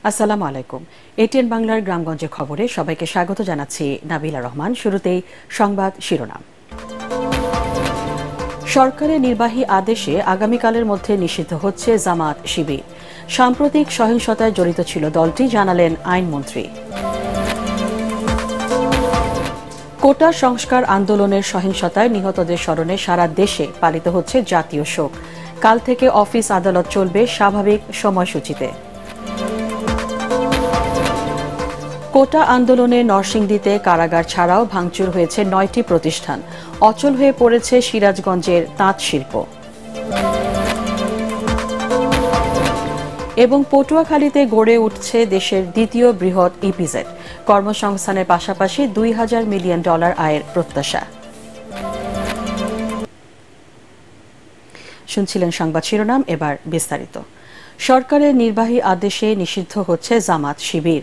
আসসালামু আলাইকুম। এটিএন বাংলার গ্রামগঞ্জের খবরে সবাইকে স্বাগত জানাচ্ছি নাবিলা রহমান। শুরুতেই সংবাদ শিরোনাম। সরকারের নির্বাহী আদেশে আগামীকালের মধ্যে নিষিদ্ধ হচ্ছে জামাত শিবির। সাম্প্রতিক সহিংসতায় জড়িত ছিল দলটি, জানালেন আইনমন্ত্রী। কোটা সংস্কার আন্দোলনের সহিংসতায় নিহতদের স্মরণে সারা দেশে পালিত হচ্ছে জাতীয় শোক। কাল থেকে অফিস আদালত চলবে স্বাভাবিক সময়সূচিতে। কোটা আন্দোলনে নরসিংদীতে কারাগার ছাড়াও ভাঙচুর হয়েছে 9টি প্রতিষ্ঠান। অচল হয়ে পড়েছে সিরাজগঞ্জের তাঁত শিল্প। এবং পটুয়াখালীতে গড়ে উঠছে দেশের দ্বিতীয় বৃহৎ ইপিজেড। কর্মসংস্থানের পাশাপাশি $2000 মিলিয়ন আয়ের প্রত্যাশা। শুনছিলেন সংবাদ শিরোনাম, এবার বিস্তারিত। সরকারের নির্বাহী আদেশে নিষিদ্ধ হচ্ছে জামাত শিবির।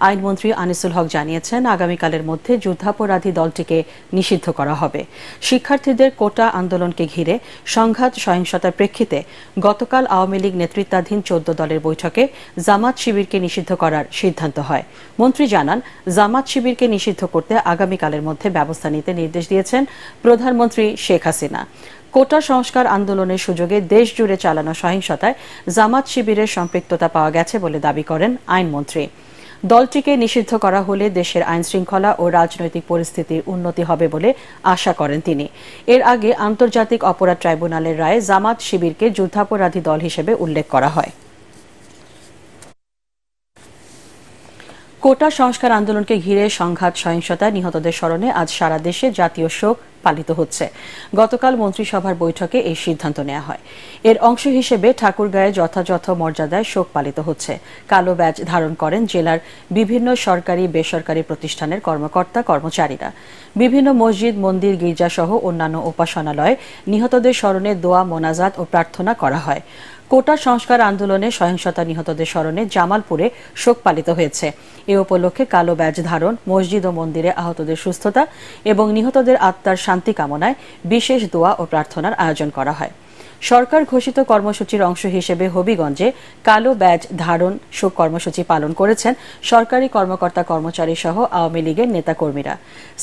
আইনমন্ত্রী আনিসুল হক জানিয়েছেন, আগামীকালের মধ্যে যুদ্ধাপরাধী দলটিকে নিষিদ্ধ করা হবে। শিক্ষার্থীদের কোটা আন্দোলনকে ঘিরে সংঘাত সহিংসতার প্রেক্ষিতে গতকাল আওয়ামী লীগ নেতৃত্বাধীন 14 দলের বৈঠকে জামাত শিবিরকে নিষিদ্ধ করার সিদ্ধান্ত হয়। মন্ত্রী জানান, জামাত শিবিরকে নিষিদ্ধ করতে আগামীকালের মধ্যে ব্যবস্থা নিতে নির্দেশ দিয়েছেন প্রধানমন্ত্রী শেখ হাসিনা। কোটা সংস্কার আন্দোলনের সুযোগে দেশ জুড়ে চালানো সহিংসতায় জামাত শিবিরের সম্পৃক্ততা পাওয়া গেছে বলে দাবি করেন আইনমন্ত্রী। দলটিকে নিষিদ্ধ করা হলে দেশের আইনশৃঙ্খলা ও রাজনৈতিক পরিস্থিতির উন্নতি হবে বলে আশা করেন তিনি। এর আগে আন্তর্জাতিক অপরাধ ট্রাইব্যুনালের রায়ে জামাত শিবিরকে যুদ্ধাপরাধী দল হিসেবে উল্লেখ করা হয়। কোটা সংস্কার আন্দোলনকে ঘিরে সংঘাত সহিংসতায় নিহতদের স্মরণে আজ সারা দেশে জাতীয় শোক পালিত হচ্ছে। গতকাল মন্ত্রিসভার বৈঠকে এই সিদ্ধান্ত নেওয়া হয়। এর অংশ হিসেবে ঠাকুরগাঁয়ে যথাযথ মর্যাদায় শোক পালিত হচ্ছে। কালো ব্যাজ ধারণ করেন জেলার বিভিন্ন সরকারি বেসরকারি প্রতিষ্ঠানের কর্মকর্তা কর্মচারীরা। বিভিন্ন মসজিদ, মন্দির, গির্জা সহ অন্যান্য উপাসনালয়ে নিহতদের স্মরণে দোয়া, মোনাজাত ও প্রার্থনা করা হয়। কোটা সংস্কার আন্দোলনে সহিংসতা নিহতদের স্মরণে জামালপুরে শোক পালিত হয়েছে। এ উপলক্ষে কালো ব্যাজ ধারণ, মসজিদ ও মন্দিরে আহতদের সুস্থতা এবং নিহতদের আত্মার শান্তি কামনায় বিশেষ দোয়া ও প্রার্থনার আয়োজন করা হয়। সরকার ঘোষিত কর্মসূচির অংশ হিসেবে হবিগঞ্জে কালো ব্যাজ ধারণ শোক কর্মসূচি পালন করেছেন সরকারি কর্মকর্তা কর্মচারী সহ আওয়ামী লীগের নেতাকর্মীরা।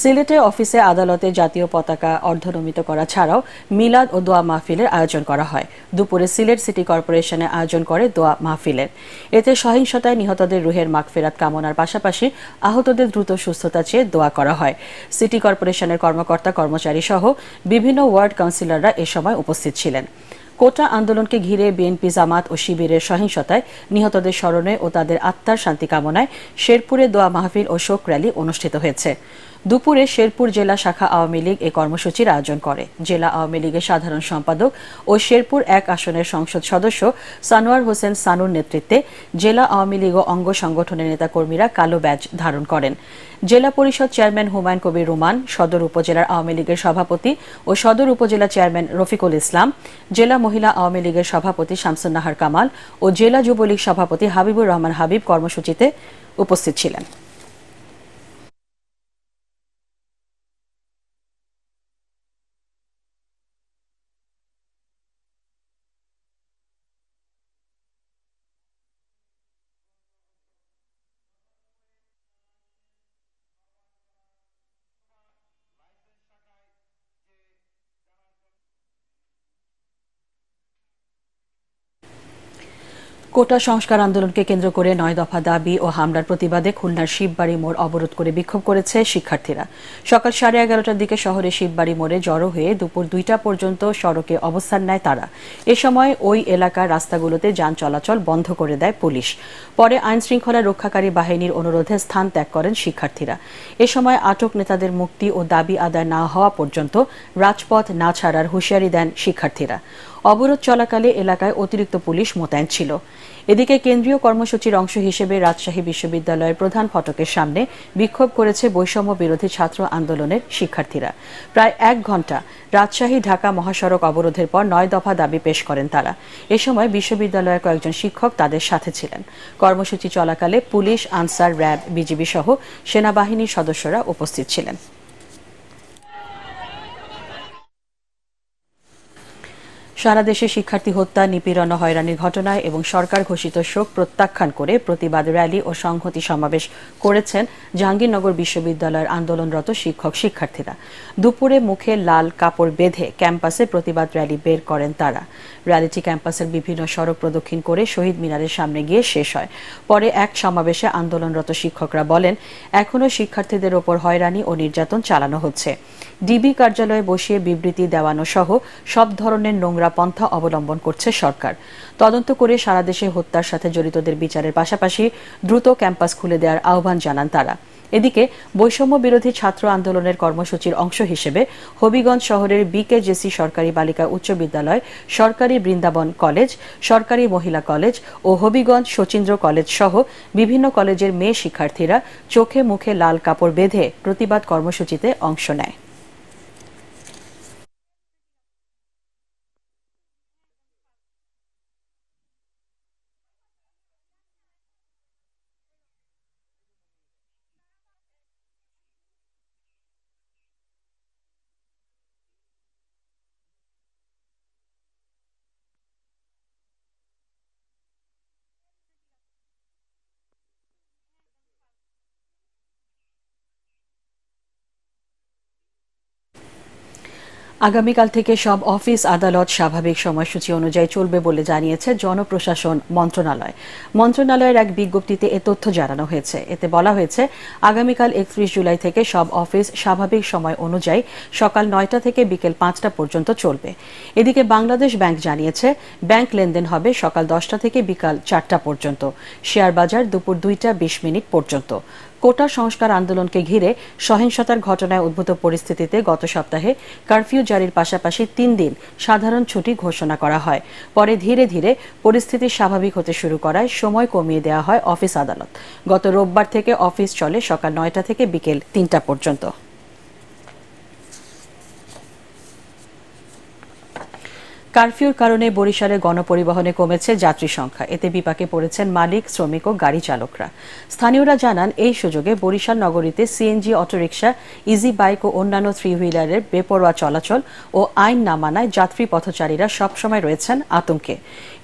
সিলেটে অফিসে আদালতে জাতীয় পতাকা অর্ধনমিত করা ছাড়াও মিলাদ ও দোয়া মাহফিলের আয়োজন করা হয়। দুপুরে সিলেট সিটি কর্পোরেশনে আয়োজন করে দোয়া মাহফিলের। এতে সহিংসতায় নিহতদের রুহের মাগফিরাত কামনার পাশাপাশি আহতদের দ্রুত সুস্থতা চেয়ে দোয়া করা হয়। সিটি কর্পোরেশনের কর্মকর্তা কর্মচারী সহ বিভিন্ন ওয়ার্ড কাউন্সিলররা এ সময় উপস্থিত ছিলেন। কোটা আন্দোলনকে ঘিরে বিএনপি, জামাত ও শিবিরের সহিংসতায় নিহতদের স্মরণে ও তাদের আত্মার শান্তি কামনায় শেরপুরে দোয়া মাহফিল ও শোক র্যালি অনুষ্ঠিত হয়েছে। দুপুরে শেরপুর জেলা শাখা আওয়ামী লীগ এই কর্মসূচির আয়োজন করে। জেলা আওয়ামী লীগের সাধারণ সম্পাদক ও শেরপুর 1 আসনের সংসদ সদস্য সানোয়ার হোসেন সানুর নেতৃত্বে জেলা আওয়ামী লীগ ও অঙ্গ সংগঠনের নেতাকর্মীরা কালো ব্যাজ ধারণ করেন। জেলা পরিষদ চেয়ারম্যান হুমায়ুন কবির রুমান, সদর উপজেলার আওয়ামী লীগের সভাপতি ও সদর উপজেলা চেয়ারম্যান রফিকুল ইসলাম, জেলা মহিলা আওয়ামী লীগের সভাপতি শামসুন নাহার কামাল ও জেলা যুবলীগ সভাপতি হাবিবুর রহমান হাবিব কর্মসূচিতে উপস্থিত ছিলেন। কোটা সংস্কার আন্দোলনকে কেন্দ্র করে 9 দফা দাবি ও হামলার প্রতিবাদে খুলনার শিববাড়ি মোড় অবরোধ করে বিক্ষোভ করেছে শিক্ষার্থীরা। সকাল 11:30টার দিকে শহরের শিববাড়ি মোড়ে জড়ো হয়ে দুপুর 2টা পর্যন্ত সড়কে অবস্থান নেয় তারা। এ সময় ওই এলাকার রাস্তাগুলোতে যান চলাচল বন্ধ করে দেয় পুলিশ। পরে আইনশৃঙ্খলা রক্ষাকারী বাহিনীর অনুরোধে স্থান ত্যাগ করেন শিক্ষার্থীরা। এ সময় আটক নেতাদের মুক্তি ও দাবি আদায় না হওয়া পর্যন্ত রাজপথ না ছাড়ার হুঁশিয়ারি দেন শিক্ষার্থীরা। অবরোধ চলাকালে এলাকায় অতিরিক্ত পুলিশ মোতায়েন ছিল। এদিকে কেন্দ্রীয় কর্মসূচির অংশ হিসেবে রাজশাহী বিশ্ববিদ্যালয়ের প্রধান ফটকের সামনে বিক্ষোভ করেছে বৈষম্য বিরোধী ছাত্র আন্দোলনের শিক্ষার্থীরা। প্রায় 1 ঘণ্টা রাজশাহী ঢাকা মহাসড়ক অবরোধের পর 9 দফা দাবি পেশ করেন তারা। এ সময় বিশ্ববিদ্যালয়ের কয়েকজন শিক্ষক তাদের সাথে ছিলেন। কর্মসূচি চলাকালে পুলিশ, আনসার, র্যাব, বিজিবি সহ সেনাবাহিনীর সদস্যরা উপস্থিত ছিলেন। সারা দেশে শিক্ষার্থী হত্যা, নিপীড়ন ও হয়রানির ঘটনায় এবং সরকার ঘোষিত শোক প্রত্যাখ্যান করে প্রতিবাদ র্যালি ও সংহতি সমাবেশ করেছেন জাহাঙ্গীরনগর বিশ্ববিদ্যালয়ের আন্দোলনরত শিক্ষক শিক্ষার্থীরা। দুপুরে মুখে লাল কাপড় বেঁধে ক্যাম্পাসে প্রতিবাদ র্যালি বের করেন তারা। র্যালিটি ক্যাম্পাসের বিভিন্ন সড়ক প্রদক্ষিণ করে শহীদ মিনারের সামনে গিয়ে শেষ হয়। পরে এক সমাবেশে আন্দোলনরত শিক্ষকরা বলেন, এখনও শিক্ষার্থীদের ওপর হয়রানি ও নির্যাতন চালানো হচ্ছে। ডিবি কার্যালয়ে বসিয়ে বিবৃতি দেওয়ানো সহ সব ধরনের নোংরা পন্থা অবলম্বন করছে সরকার। তদন্ত করে সারা দেশে হত্যার সাথে জড়িতদের বিচারের পাশাপাশি দ্রুত ক্যাম্পাস খুলে দেওয়ার আহ্বান জানান তারা। এদিকে বৈষম্য বিরোধী ছাত্র আন্দোলনের কর্মসূচির অংশ হিসেবে হবিগঞ্জ শহরের বিকেজেসি সরকারি বালিকা উচ্চ বিদ্যালয়, সরকারি বৃন্দাবন কলেজ, সরকারি মহিলা কলেজ ও হবিগঞ্জ শচীন্দ্র কলেজ সহ বিভিন্ন কলেজের মেয়ে শিক্ষার্থীরা চোখে মুখে লাল কাপড় বেঁধে প্রতিবাদ কর্মসূচিতে অংশ নেয়। আগামীকাল থেকে সব অফিস আদালত স্বাভাবিক সময়সূচি অনুযায়ী চলবে বলে জানিয়েছে জনপ্রশাসন মন্ত্রণালয়। মন্ত্রণালয়ের এক বিজ্ঞপ্তিতে এ তথ্য জানানো হয়েছে। এতে বলা হয়েছে, আগামীকাল 31 জুলাই থেকে সব অফিস স্বাভাবিক সময় অনুযায়ী সকাল 9টা থেকে বিকেল 5টা পর্যন্ত চলবে। এদিকে বাংলাদেশ ব্যাংক জানিয়েছে, ব্যাংক লেনদেন হবে সকাল 10টা থেকে বিকাল 4টা পর্যন্ত, শেয়ার বাজার দুপুর 2টা 20 মিনিট পর্যন্ত। কোটা সংস্কার আন্দোলনকে ঘিরে সহিংসতার ঘটনায় উদ্ভূত পরিস্থিতিতে গত সপ্তাহে কারফিউ জারির পাশাপাশি 3 দিন সাধারণ ছুটি ঘোষণা করা হয়। পরে ধীরে ধীরে পরিস্থিতি স্বাভাবিক হতে শুরু করায় সময় কমিয়ে দেওয়া হয় অফিস আদালত। গত রোববার থেকে অফিস চলে সকাল 9টা থেকে বিকেল 3টা পর্যন্ত। কারফিউর কারণে বরিশালে গণপরিবহনে কমেছে যাত্রী সংখ্যা। এতে বিপাকে পড়েছেন মালিক, শ্রমিক ও গাড়ি চালকরা। স্থানীয়রা জানান, এই সুযোগে বরিশাল নগরীতে সিএনজি, অটোরিকশা, ইজি বাইক ও অন্যান্য 3 হুইলারের বেপরোয়া চলাচল ও আইন না মানায় যাত্রী পথচারীরা সবসময় রয়েছেন আতঙ্কে।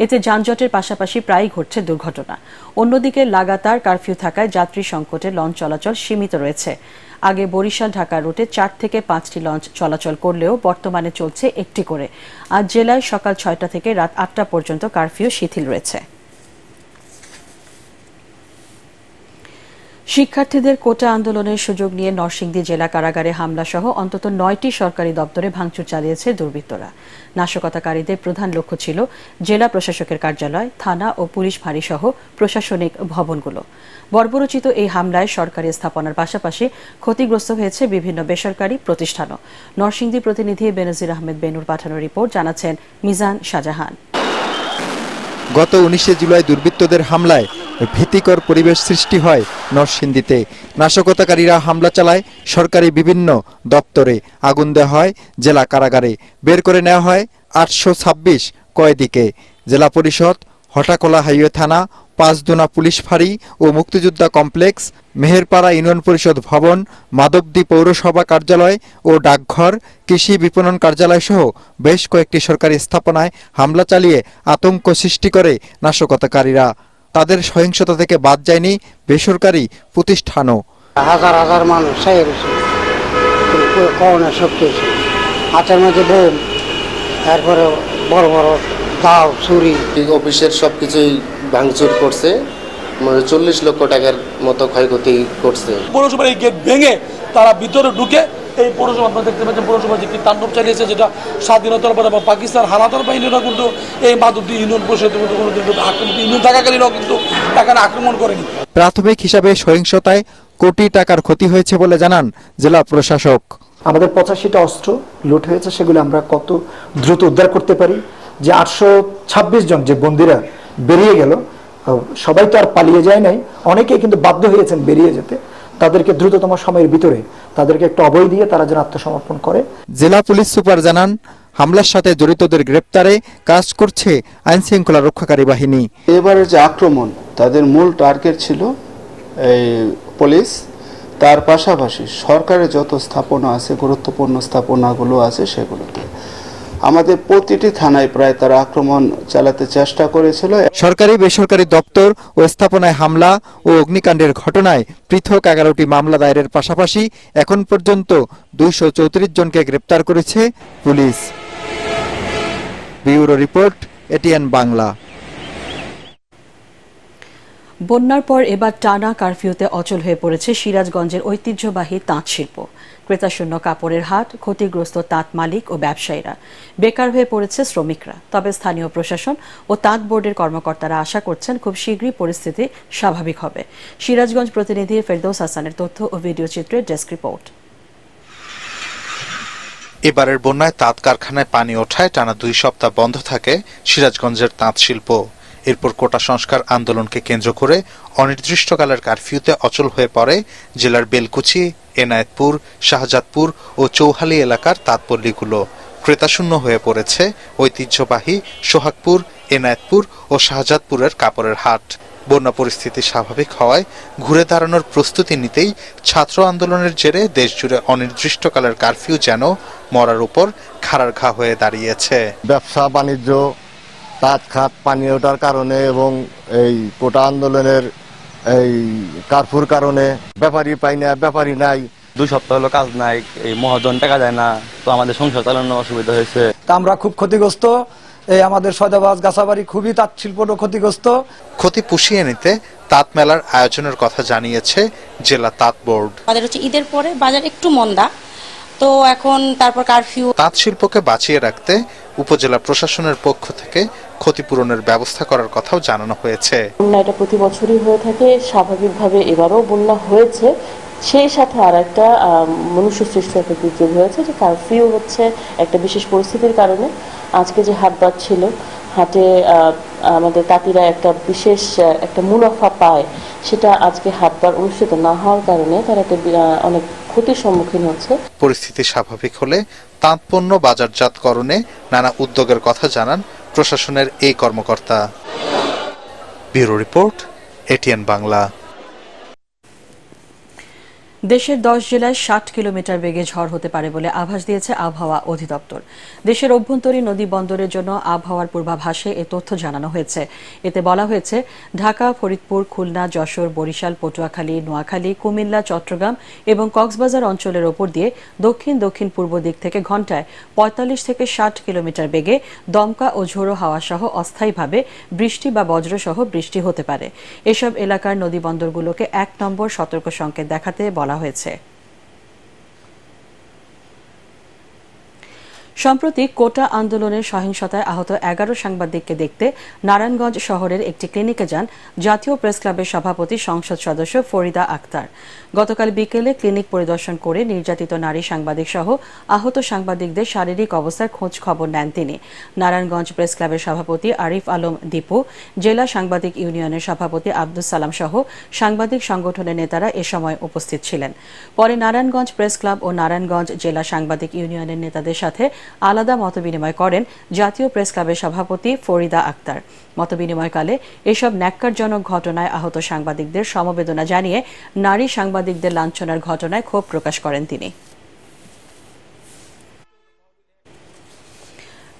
এতে যানজটের পাশাপাশি প্রায়ই ঘটছে দুর্ঘটনা। অন্যদিকে লাগাতার কারফিউ থাকায় যাত্রী সংকটে লঞ্চ চলাচল সীমিত রয়েছে। আগে বরিশাল ঢাকা রুটে 4 থেকে 5টি লঞ্চ চলাচল করলেও বর্তমানে চলছে 1টি করে। আজ জেলায় সকাল 6টা থেকে রাত 8টা পর্যন্ত কারফিউ শিথিল রয়েছে। শিক্ষার্থীদের কোটা আন্দোলনের সুযোগ নিয়ে নরসিংদী জেলা কারাগারে হামলা সহ অন্তত 9টি সরকারি দপ্তরে ভাঙচুর চালিয়েছে দুর্বৃত্তরা। নাশকতাকারীদের প্রধান লক্ষ্য ছিল জেলা প্রশাসকের কার্যালয়, থানা ও পুলিশ ফাঁড়ি সহ প্রশাসনিক ভবনগুলো। বর্বরোচিত এই হামলায় সরকারি স্থাপনার পাশাপাশি ক্ষতিগ্রস্ত হয়েছে বিভিন্ন বেসরকারি প্রতিষ্ঠানও। নরসিংদী প্রতিনিধি বেনজির আহমেদ বেনুর পাঠানো রিপোর্ট, জানাচ্ছেন মিজান শাহজাহান। গত 19 জুলাই দুর্বৃত্তদের হামলায় ভীতিকর পরিবেশ সৃষ্টি হয় নরসিংদীতে। নাশকতাকারীরা হামলা চালায় সরকারি বিভিন্ন দপ্তরে, আগুন দেওয়া হয় জেলা কারাগারে, বের করে নেওয়া হয় 826 কয়েদিকে। জেলা পরিষদ, হটাকলা হাইওয়ে থানা, পাঁচদোনা পুলিশ ফাঁড়ি ও মুক্তিযোদ্ধা কমপ্লেক্স, মেহেরপাড়া ইউনিয়ন পরিষদ ভবন, মাধবদী পৌরসভা কার্যালয় ও ডাকঘর, কৃষি বিপণন কার্যালয় সহ বেশ কয়েকটি সরকারি স্থাপনায় হামলা চালিয়ে আতঙ্ক সৃষ্টি করে নাশকতাকারীরা। তাদের সহিংসতা থেকে বাদ যায়নি বেসরকারি প্রতিষ্ঠানও। হাজার হাজার মানুষ হাতের মধ্যে বোম, তারপরে বড় বড় দাও, ছুরি। অফিসের সবকিছুই ভাঙচুর করছে, 40 লক্ষ টাকার মতো ক্ষয়ক্ষতি করছে। পৌরসভার এই গেট ভেঙে তারা ভিতরে ঢুকে এই পৌরসভা, আপনারা দেখতে পাচ্ছেন পৌরসভা যে তাণ্ডব চালিয়েছে, যেটা স্বাধীনতার পরে পাকিস্তান হানাদার বাহিনীরা কিন্তু এই মাধবদী ইউনিয়ন পরিষদের মধ্যে কোনো ইউনিয়ন থাকাকালীনও কিন্তু এখানে আক্রমণ করেনি। প্রাথমিক হিসাবে সহিংসতায় কোটি টাকার ক্ষতি হয়েছে বলে জানান জেলা প্রশাসক। আমাদের 85টা অস্ত্র লুট হয়েছে, সেগুলো আমরা কত দ্রুত উদ্ধার করতে পারি। যে 826 জন যে বন্দীরা বেরিয়ে গেল, সবাই তো আর পালিয়ে যায় নাই, অনেকে কিন্তু বাধ্য হয়েছেন বেরিয়ে যেতে। তাদেরকে দ্রুততম সময়ের ভিতরে তাদেরকে একটু অভয় দিয়ে তারা যেন আত্মসমর্পণ করে। জেলা পুলিশ সুপার জানান, হামলার সাথে জড়িতদের গ্রেপ্তারে কাজ করছে আইন শৃঙ্খলা রক্ষাকারী বাহিনী। এবারের যে আক্রমণ, তাদের মূল টার্গেট ছিল এই পুলিশ, তার পাশাপাশি সরকারের যত স্থাপনা আছে, গুরুত্বপূর্ণ স্থাপনাগুলো আছে সেগুলোতে। আমাদের প্রতিটি থানায় প্রায় তারা আক্রমণ চালাতে চেষ্টা করেছিল। সরকারি বেসরকারি দপ্তর ও স্থাপনায় হামলা ও অগ্নিকাণ্ডের ঘটনায় পৃথক 11টি মামলা দায়েরের পাশাপাশি এখন পর্যন্ত 234 জনকে গ্রেপ্তার করেছে police. Bureau report, ATN Bangla. বন্যার পর এবার টানা কারফিউতে অচল হয়ে পড়েছে সিরাজগঞ্জের ঐতিহ্যবাহী তাঁত শিল্প। ক্রেতাশূন্য কাপড়ের হাট, ক্ষতিগ্রস্ত তাঁত মালিক ও ব্যবসায়ীরা, বেকার হয়ে পড়েছে শ্রমিকরা। তবে স্থানীয় প্রশাসন ও তাঁত বোর্ডের কর্মকর্তারা আশা করছেন খুব শীঘ্রই পরিস্থিতি স্বাভাবিক হবে। সিরাজগঞ্জ প্রতিনিধি ফেরদৌস হাসানের তথ্য ও ভিডিও চিত্রে ডেস্ক রিপোর্ট। এবারের বন্যায় তাঁত কারখানায় পানি ওঠায় টানা 2 সপ্তাহ বন্ধ থাকে সিরাজগঞ্জের তাঁত শিল্প। এরপর কোটা সংস্কার আন্দোলনকে কেন্দ্র করে অনির্দিষ্টকালের কারফিউতে অচল হয়ে পড়ে জেলার বেলকুচি, এনায়েতপুর, শাহজাদপুর ও চৌহালি এলাকার তাঁতপল্লীগুলো। ক্রেতাশূন্য হয়ে পড়েছে ঐতিহ্যবাহী সোহাগপুর, এনায়েতপুর ও শাহজাদপুরের কাপড়ের হাট। বন্যা পরিস্থিতি স্বাভাবিক হওয়ায় ঘুরে দাঁড়ানোর প্রস্তুতি নিতেই ছাত্র আন্দোলনের জেরে দেশজুড়ে অনির্দিষ্টকালের কারফিউ যেন মরার উপর খাড়ার ঘা হয়ে দাঁড়িয়েছে। ব্যবসা বাণিজ্য, তাঁত খাত পানি ওঠার কারণে এবং এই কোটা আন্দোলনের এই কারফিউর কারণে ব্যাপারী পাই না, ব্যাপারী নাই। 2 সপ্তাহ হলো কাজ নাই, এই মহাজন টাকা যায় না, তো আমাদের সংসার চালানোর অসুবিধা হয়েছে। তা আমরা খুব ক্ষতিগ্রস্ত। এই আমাদের সয়দাবাদ, গাছাবাড়ি খুবই তাঁত শিল্পও ক্ষতিগ্রস্ত। ক্ষতি পুষিয়ে নিতে তাঁত মেলার আয়োজনের কথা জানিয়েছে জেলা তাঁত বোর্ড। আমাদের হচ্ছে ঈদের পরে বাজার একটু মন্দা, তো এখন তারপর কারফিউ। তাঁত শিল্পকে বাঁচিয়ে রাখতে উপজেলা প্রশাসনের পক্ষ থেকে ক্ষতিপূরণের ব্যবস্থা করার কথাও জানানো হয়েছে। বন্যা এটা প্রতি বছরই হয়ে থাকে, স্বাভাবিকভাবে এবারও বন্যা হয়েছে। সেই সাথে আর একটা মনুষ্য সৃষ্ট একটা দুর্যোগ হয়েছে, যে কারফিউ হচ্ছে একটা বিশেষ পরিস্থিতির কারণে। আজকে যে হাটবার ছিল, হাটে আমাদের তাঁতিরা একটা বিশেষ একটা মুনাফা পায়, সেটা আজকে হাটবার অনুষ্ঠিত না হওয়ার কারণে তারা একটা অনেক ক্ষতির সম্মুখীন হচ্ছে। পরিস্থিতি স্বাভাবিক হলে তাঁত পণ্য বাজারজাতকরণে নানা উদ্যোগের কথা জানান প্রশাসনের এই কর্মকর্তা। Bureau report, ATN Bangla. দেশের 10 জেলায় 60 কিলোমিটার বেগে ঝড় হতে পারে বলে আভাস দিয়েছে আবহাওয়া অধিদপ্তর। দেশের অভ্যন্তরীণ নদী বন্দরের জন্য আবহাওয়ার পূর্বাভাসে এ তথ্য জানানো হয়েছে। এতে বলা হয়েছে, ঢাকা, ফরিদপুর, খুলনা, যশোর, বরিশাল, পটুয়াখালী, নোয়াখালী, কুমিল্লা, চট্টগ্রাম এবং কক্সবাজার অঞ্চলের ওপর দিয়ে দক্ষিণ দক্ষিণ পূর্ব দিক থেকে ঘণ্টায় 45 থেকে 60 কিলোমিটার বেগে দমকা ও ঝোড়ো হাওয়া সহ অস্থায়ীভাবে বৃষ্টি বা বজ্রসহ বৃষ্টি হতে পারে। এসব এলাকার নদী বন্দরগুলোকে 1 নম্বর সতর্ক সংকেত দেখাতে বলা হয়েছে। সম্প্রতি কোটা আন্দোলনের সহিংসতায় আহত 11 সাংবাদিককে দেখতে নারায়ণগঞ্জ শহরের একটি ক্লিনিকে যান জাতীয় প্রেস ক্লাবের সভাপতি সংসদ সদস্য ফরিদা আক্তার। গতকাল বিকেলে ক্লিনিক পরিদর্শন করে নির্যাতিত নারী সাংবাদিক সহ আহত সাংবাদিকদের শারীরিক অবস্থার খোঁজ খবর নেন তিনি। নারায়ণগঞ্জ প্রেস ক্লাবের সভাপতি আরিফ আলম দীপু, জেলা সাংবাদিক ইউনিয়নের সভাপতি আব্দুল সালাম সহ সাংবাদিক সংগঠনের নেতারা এ সময় উপস্থিত ছিলেন। পরে নারায়ণগঞ্জ প্রেস ক্লাব ও নারায়ণগঞ্জ জেলা সাংবাদিক ইউনিয়নের নেতাদের সাথে আলাদা মতবিনিময় করেন জাতীয় প্রেস ক্লাবের সভাপতি ফরিদা আক্তার। মতবিনিময়কালে এসব ন্যাক্কারজনক ঘটনায় আহত সাংবাদিকদের সমবেদনা জানিয়ে নারী সাংবাদিকদের লাঞ্ছনার ঘটনায় ক্ষোভ প্রকাশ করেন তিনি।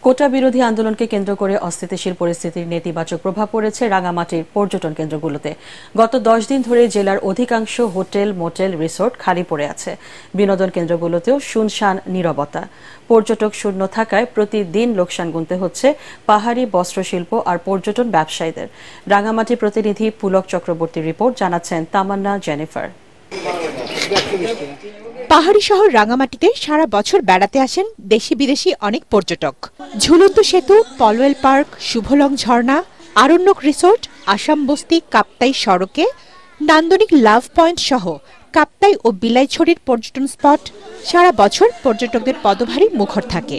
কোটা বিরোধী আন্দোলনকে কেন্দ্র করে অস্থিতিশীল পরিস্থিতির নেতিবাচক প্রভাব পড়েছে রাঙামাটির পর্যটন কেন্দ্রগুলোতে। গত 10 দিন ধরে জেলার অধিকাংশ হোটেল, মোটেল, রিসোর্ট খালি পড়ে আছে। বিনোদন কেন্দ্রগুলোতেও শুনশান নীরবতা। পর্যটক শূন্য থাকায় প্রতিদিন লোকসান গুনতে হচ্ছে পাহাড়ি বস্ত্রশিল্প আর পর্যটন ব্যবসায়ীদের। রাঙামাটি প্রতিনিধি পুলক চক্রবর্তীর রিপোর্ট, জানাচ্ছেন তামান্না জেনিফার। পাহাড়ি শহর রাঙামাটিতে সারা বছর বেড়াতে আসেন দেশি বিদেশি অনেক পর্যটক। ঝুলন্ত সেতু, পলওয়েল পার্ক, শুভলং ঝর্ণা, আরণ্যক রিসোর্ট, আসাম বস্তি, কাপ্তাই সড়কে নান্দনিক লাভ পয়েন্ট সহ কাপ্তাই ও বিলাইছড়ির পর্যটন স্পট সারা বছর পর্যটকদের পদভারী মুখর থাকে।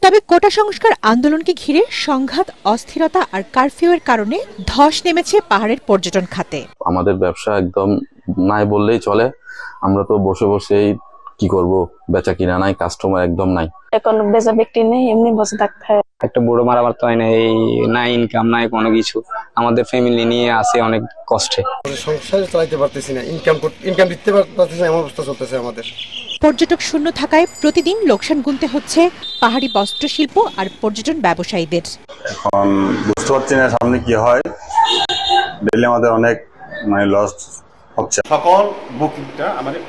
তবে কোটা সংস্কার আন্দোলনকে ঘিরে সংঘাত, অস্থিরতা আর কারফিউয়ের কারণে ধস নেমেছে পাহাড়ের পর্যটন খাতে। আমাদের ব্যবসা একদম নাই বললেই চলে। আমরা তো বসে বসেই কি করব, বেচা কিনা নাই, কাস্টমার একদম নাই। এখন বেচা বিক্রি নেই, এমনি বসে থাকতে হয়। একটা বড় মারামার তো হয় না, এই নাই ইনকাম নাই কোনো কিছু। আমাদের ফ্যামিলি নিয়ে আসে অনেক কষ্টে, সংসার চালাইতে পারতেছি না, ইনকাম দিতে পারতেছি না, এমন অবস্থা চলতেছে আমাদের। পর্যটক শূন্য থাকায় প্রতিদিন লোকসান গুনতে হচ্ছে পাহাড়ি বস্ত্রশিল্প আর পর্যটন ব্যবসায়ীদের। এখন বুঝতে পারছি না সামনে কি হয়, ডেলি আমাদের অনেক লস হচ্ছে। সকল বুকিংটা আমাদের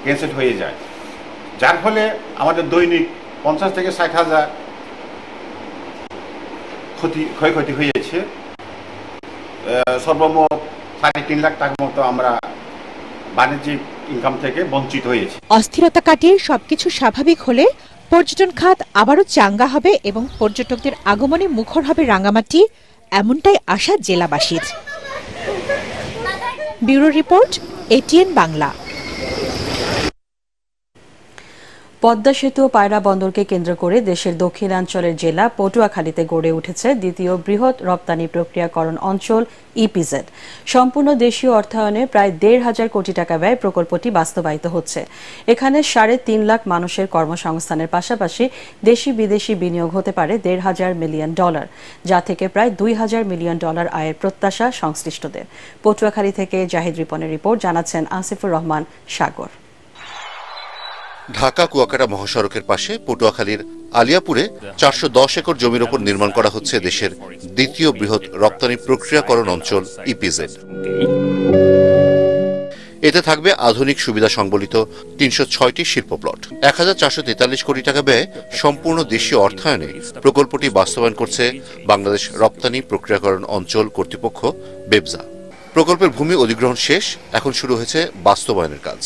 ক্যান্সেল হয়ে যায়, যার ফলে আমাদের দৈনিক 50 থেকে 60,000 ক্ষয়ক্ষতি হয়েছে। সর্বমোট 3.5 লাখ টাকার মতো আমরা বাণিজ্যিক ইনকাম থেকে বঞ্চিত হয়েছি। অস্থিরতা কাটিয়ে সবকিছু স্বাভাবিক হলে পর্যটন খাত আবারও চাঙ্গা হবে এবং পর্যটকদের আগমনে মুখর হবে রাঙ্গামাটি, এমনটাই আশা জেলাবাসীর। Bureau report, ATN Bangla. Padma সেতু ও পায়রা বন্দরকে কেন্দ্র করে দেশের দক্ষিণাঞ্চলের জেলা পটুয়াখালীতে গড়ে উঠেছে দ্বিতীয় বৃহৎ রপ্তানি প্রক্রিয়াকরণ অঞ্চল ইপিজেড। সম্পূর্ণ দেশীয় অর্থায়নে প্রায় 1,500 কোটি টাকা ব্যয় প্রকল্পটি বাস্তবায়িত হচ্ছে। এখানে 3.5 লাখ মানুষের কর্মসংস্থানের পাশাপাশি দেশি বিদেশি বিনিয়োগ হতে পারে $1,500 মিলিয়ন, যা থেকে প্রায় $2,000 মিলিয়ন আয়ের প্রত্যাশা সংশ্লিষ্টদের। পটুয়াখালী থেকে জাহিদ রিপনের রিপোর্ট, জানাচ্ছেন আসিফুর রহমান সাগর। ঢাকা কুয়াকাটা মহাসড়কের পাশে পটুয়াখালীর আলিয়াপুরে 410 একর জমির ওপর নির্মাণ করা হচ্ছে দেশের দ্বিতীয় বৃহৎ রপ্তানি প্রক্রিয়াকরণ অঞ্চল ইপিজেড। এতে থাকবে আধুনিক সুবিধা সংবলিত 306টি শিল্প প্লট। 1,443 কোটি টাকা ব্যয়ে সম্পূর্ণ দেশীয় অর্থায়নে প্রকল্পটি বাস্তবায়ন করছে বাংলাদেশ রপ্তানি প্রক্রিয়াকরণ অঞ্চল কর্তৃপক্ষ বেবজা। প্রকল্পের ভূমি অধিগ্রহণ শেষ, এখন শুরু হয়েছে বাস্তবায়নের কাজ।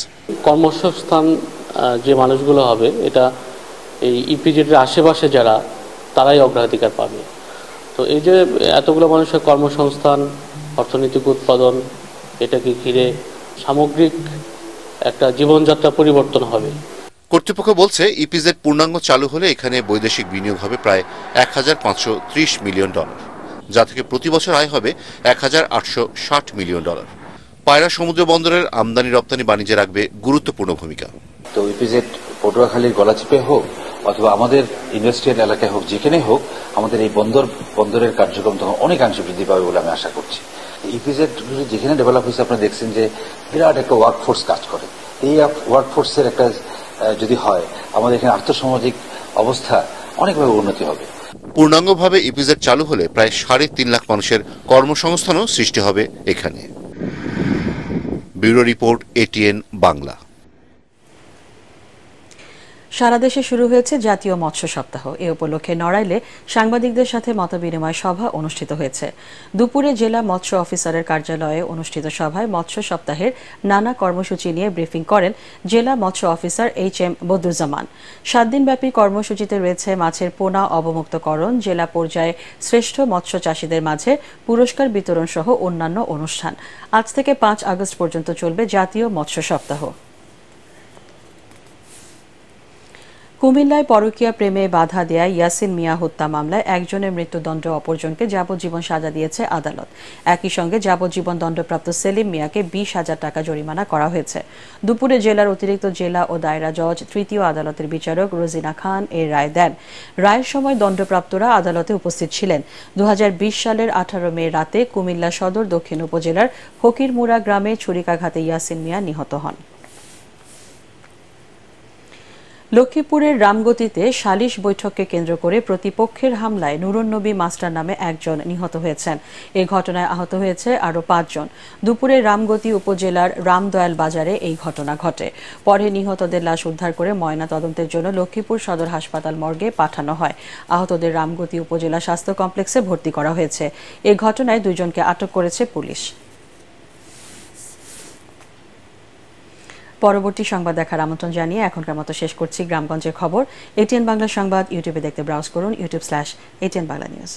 কর্মসংস্থান যে মানুষগুলো হবে, এটা এই ইপিজেডের আশেপাশে যারা, তারাই অগ্রাধিকার পাবে। তো এই যে এতগুলো মানুষের কর্মসংস্থান, অর্থনৈতিক উৎপাদন, এটাকে ঘিরে সামগ্রিক একটা জীবনযাত্রা পরিবর্তন হবে। কর্তৃপক্ষ বলছে ইপিজেড পূর্ণাঙ্গ চালু হলে এখানে বৈদেশিক বিনিয়োগ হবে প্রায় $1,530 মিলিয়ন, যা থেকে প্রতি বছর আয় হবে $1,860 মিলিয়ন। পায়রা সমুদ্র বন্দরের আমদানি রপ্তানি বাণিজ্যে রাখবে গুরুত্বপূর্ণ ভূমিকা। তো ইপিজেড পটুয়াখালীর গলাচিপে হোক অথবা আমাদের ইন্ডাস্ট্রিয়াল এলাকায় হোক, যেখানে হোক, আমাদের এই বন্দরের কার্যক্রম তখন অনেকাংশে বৃদ্ধি পাবে বলে আমি আশা করছি। ইপিজেড যেখানে ডেভেলপ হয়েছে, আপনারা দেখছেন যে বিরাট একটা ওয়ার্কফোর্স কাজ করে। এই ওয়ার্কফোর্সের একটা যদি হয়, আমাদের এখানে আর্থসামাজিক অবস্থা অনেকভাবে উন্নতি হবে। পূর্ণাঙ্গভাবে ইপিজেড চালু হলে প্রায় 3.5 লাখ মানুষের কর্মসংস্থানও সৃষ্টি হবে এখানে। Bureau report, ATN Bangla. সারা দেশে শুরু হয়েছে জাতীয় মৎস্য সপ্তাহ। এ উপলক্ষে নড়াইলে সাংবাদিকদের সাথে মতবিনিময় সভা অনুষ্ঠিত হয়েছে। দুপুরে জেলা মৎস্য অফিসারের কার্যালয়ে অনুষ্ঠিত সভায় মৎস্য সপ্তাহের নানা কর্মসূচি নিয়ে ব্রিফিং করেন জেলা মৎস্য অফিসার HM বদরুজ্জামান। 7 দিনব্যাপী কর্মসূচিতে রয়েছে মাছের পোনা অবমুক্তকরণ, জেলা পর্যায়ে শ্রেষ্ঠ মৎস্য চাষীদের মাঝে পুরস্কার বিতরণ সহ অন্যান্য অনুষ্ঠান। আজ থেকে 5 আগস্ট পর্যন্ত চলবে জাতীয় মৎস্য সপ্তাহ। কুমিল্লায় পরকীয়া প্রেমে বাধা দেয় ইয়াসিন মিয়া হত্যা মামলায় একজনের মৃত্যুদণ্ড, অপরজনকে যাবজ্জীবন সাজা দিয়েছে আদালত। একই সঙ্গে যাবজ্জীবন দণ্ডপ্রাপ্ত সেলিম মিয়াকে 20,000 টাকা জরিমানা করা হয়েছে। দুপুরে জেলার অতিরিক্ত জেলা ও দায়রা জজ তৃতীয় আদালতের বিচারক রোজিনা খান এর রায় দেন। রায়ের সময় দণ্ডপ্রাপ্তরা আদালতে উপস্থিত ছিলেন। 2020 সালের 18 মে রাতে কুমিল্লা সদর দক্ষিণ উপজেলার ফকিরমুড়া গ্রামে ছুরিকাঘাতে ইয়াসিন মিয়া নিহত হন। লক্ষ্মীপুরের রামগতিতে সালিশ বৈঠককে কেন্দ্র করে প্রতিপক্ষের হামলায় নুরুন নবী মাস্টার নামে একজন নিহত হয়েছেন। এই ঘটনায় আহত হয়েছে আরও 5 জন। দুপুরে রামগতি উপজেলার রামদয়াল বাজারে এই ঘটনা ঘটে। পরে নিহতদের লাশ উদ্ধার করে ময়না তদন্তের জন্য লক্ষ্মীপুর সদর হাসপাতাল মর্গে পাঠানো হয়। আহতদের রামগতি উপজেলা স্বাস্থ্য কমপ্লেক্সে ভর্তি করা হয়েছে। এই ঘটনায় 2 জনকে আটক করেছে পুলিশ। পরবর্তী সংবাদ দেখার আমন্ত্রণ জানিয়ে এখনকার মতো শেষ করছি গ্রামগঞ্জের খবর। এটিএন বাংলা সংবাদ ইউটিউবে দেখতে ব্রাউজ করুন youtube/ATN Bangla News।